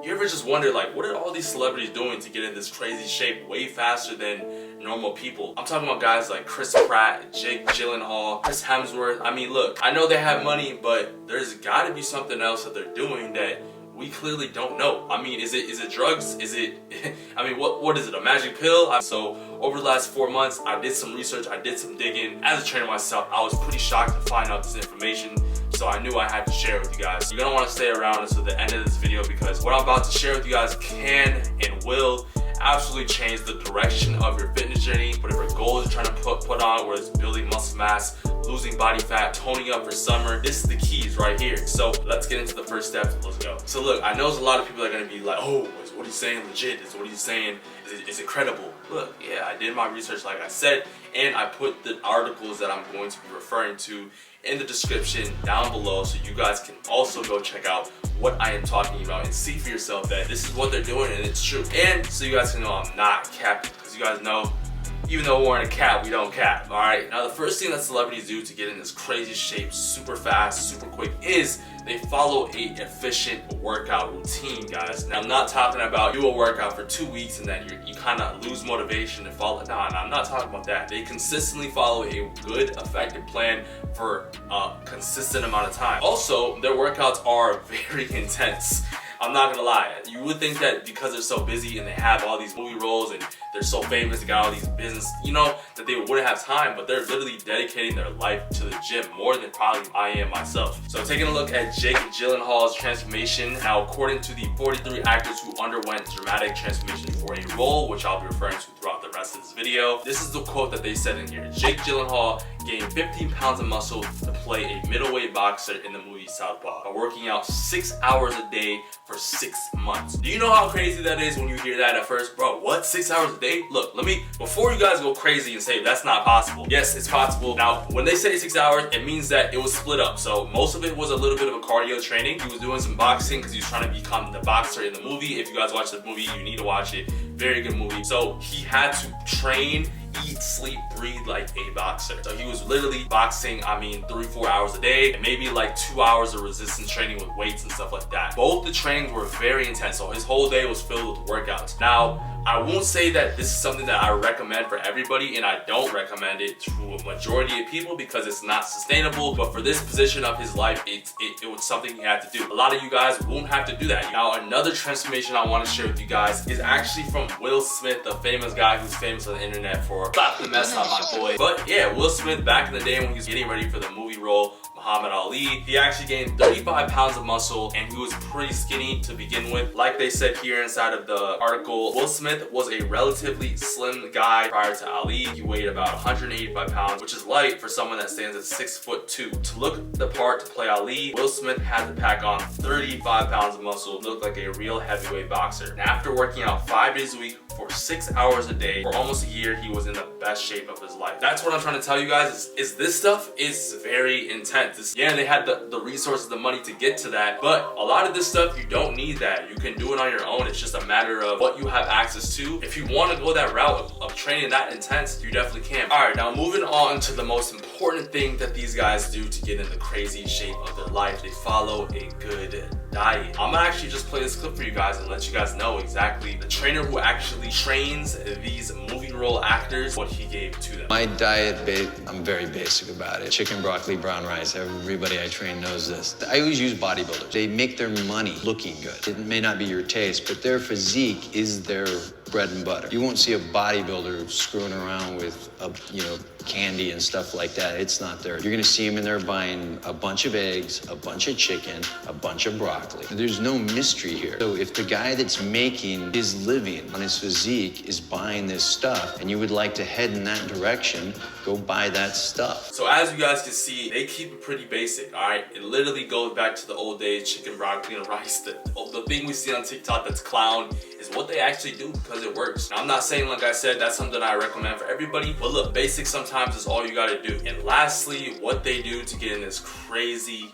You ever just wonder, like, what are all these celebrities doing to get in this crazy shape way faster than normal people? I'm talking about guys like Chris Pratt, Jake Gyllenhaal, Chris Hemsworth. I mean, look, I know they have money, but there's gotta be something else that they're doing that we clearly don't know. I mean, is it drugs? Is it, I mean, what is it, a magic pill? So over the last 4 months, I did some research, I did some digging. As a trainer myself, I was pretty shocked to find out this information. So I knew I had to share it with you guys. You're gonna wanna stay around until the end of this video because what I'm about to share with you guys can and will absolutely change the direction of your fitness journey. Whatever goals you're trying to put on, whether it's building muscle mass, losing body fat, toning up for summer, this is the keys right here. So let's get into the first step. Let's go. So look, I know there's a lot of people that are gonna be like, oh, is what he's saying legit? Is what he's saying, is it credible? Look, yeah, I did my research like I said, and I put the articles that I'm going to be referring to in the description down below so you guys can also go check out what I am talking about and see for yourself that this is what they're doing and it's true. And so you guys can know I'm not capping, because you guys know even though we're in a cap, we don't cap, all right? Now, the first thing that celebrities do to get in this crazy shape super fast, super quick, is they follow a efficient workout routine, guys. Now, I'm not talking about do a workout for 2 weeks and then you kind of lose motivation and follow. No, I'm not talking about that. They consistently follow a good, effective plan for a consistent amount of time. Also, their workouts are very intense. I'm not gonna lie, you would think that because they're so busy and they have all these movie roles and they're so famous, they got all these business, you know, that they wouldn't have time, but they're literally dedicating their life to the gym more than probably I am myself. So taking a look at Jake Gyllenhaal's transformation. Now, according to the 43 actors who underwent dramatic transformation for a role, which I'll be referring to throughout the rest of this video, this is the quote that they said in here. Jake Gyllenhaal gained 15 pounds of muscle to play a middleweight boxer in the movie Southpaw by working out 6 hours a day for 6 months. Do you know how crazy that is when you hear that at first? Bro, what? 6 hours a day? Look, before you guys go crazy and say that's not possible. Yes, it's possible. Now, when they say 6 hours, it means that it was split up. So most of it was a little bit of a cardio training. He was doing some boxing because he was trying to become the boxer in the movie. If you guys watch the movie, you need to watch it. Very good movie. So he had to train, eat, sleep, breathe like a boxer. So he was literally boxing, 3-4 hours a day, and maybe like 2 hours of resistance training with weights and stuff like that. Both the trainings were very intense, so his whole day was filled with workouts. Now, I won't say that this is something that I recommend for everybody, and I don't recommend it to a majority of people because it's not sustainable, but for this position of his life, it was something he had to do. A lot of you guys won't have to do that. Now, another transformation I want to share with you guys is actually from Will Smith, the famous guy who's famous on the internet for slap the mess out my boy. But yeah, Will Smith, back in the day when he was getting ready for the movie role Muhammad Ali, he actually gained 35 pounds of muscle and he was pretty skinny to begin with. Like they said here inside of the article, Will Smith was a relatively slim guy prior to Ali. He weighed about 185 pounds, which is light for someone that stands at 6'2". To look the part to play Ali, Will Smith had to pack on 35 pounds of muscle to look like a real heavyweight boxer. And after working out 5 days a week for 6 hours a day for almost a year, he was in the best shape of his life. That's what I'm trying to tell you guys is this stuff is very intense. Yeah, they had the resources, the money to get to that, but a lot of this stuff, you don't need that. You can do it on your own. It's just a matter of what you have access to. If you want to go that route of training that intense, you definitely can. All right, now moving on to the most important thing that these guys do to get in the crazy shape of their life. They follow a good diet. I'm gonna actually just play this clip for you guys and let you guys know exactly the trainer who actually trains these movie role actors, what he gave to them. My diet, I'm very basic about it. Chicken, broccoli, brown rice. Everybody I train knows this. I always use bodybuilders. They make their money looking good. It may not be your taste, but their physique is their bread and butter. You won't see a bodybuilder screwing around with candy and stuff like that. It's not there. You're gonna see them in there buying a bunch of eggs, a bunch of chicken, a bunch of broccoli. There's no mystery here. So if the guy that's making his living on his physique is buying this stuff and you would like to head in that direction, go buy that stuff. So as you guys can see, they keep it pretty basic, all right? It literally goes back to the old days, chicken, broccoli, and rice. The thing we see on TikTok that's clown is what they actually do because it works. Now, I'm not saying, like I said, that's something I recommend for everybody, but look, basic sometimes is all you gotta do. And lastly, what they do to get in this crazy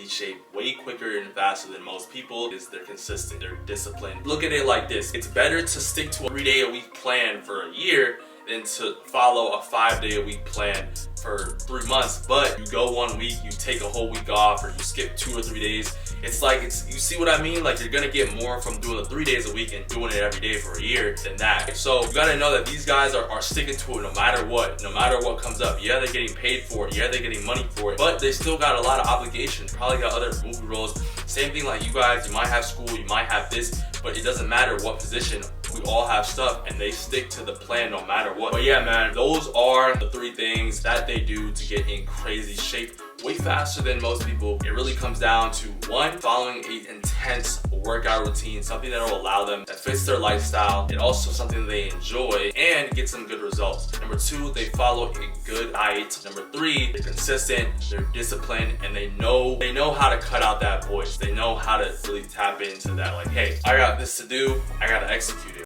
shape way quicker and faster than most people is they're consistent, they're disciplined. Look at it like this. It's better to stick to a 3-day-a-week plan for a year than to follow a 5-day-a-week plan for 3 months. But you go 1 week, you take a whole week off, or you skip 2 or 3 days. It's like, you see what I mean? Like, you're gonna get more from doing the 3 days a week and doing it every day for a year than that. So you gotta know that these guys are sticking to it no matter what comes up. Yeah, they're getting paid for it. Yeah, they're getting money for it, but they still got a lot of obligations. Probably got other movie roles. Same thing like you guys, you might have school, you might have this, but it doesn't matter what position. We all have stuff, and they stick to the plan no matter what. But yeah, man, those are the 3 things that they do to get in crazy shape way faster than most people. It really comes down to 1, following an intense workout routine, something that will allow them, that fits their lifestyle, and also something they enjoy and get some good results. Number 2, they follow a good diet. Number 3, they're consistent, they're disciplined, and they know how to cut out that voice. They know how to really tap into that, like, hey, I got this to do, I gotta execute it.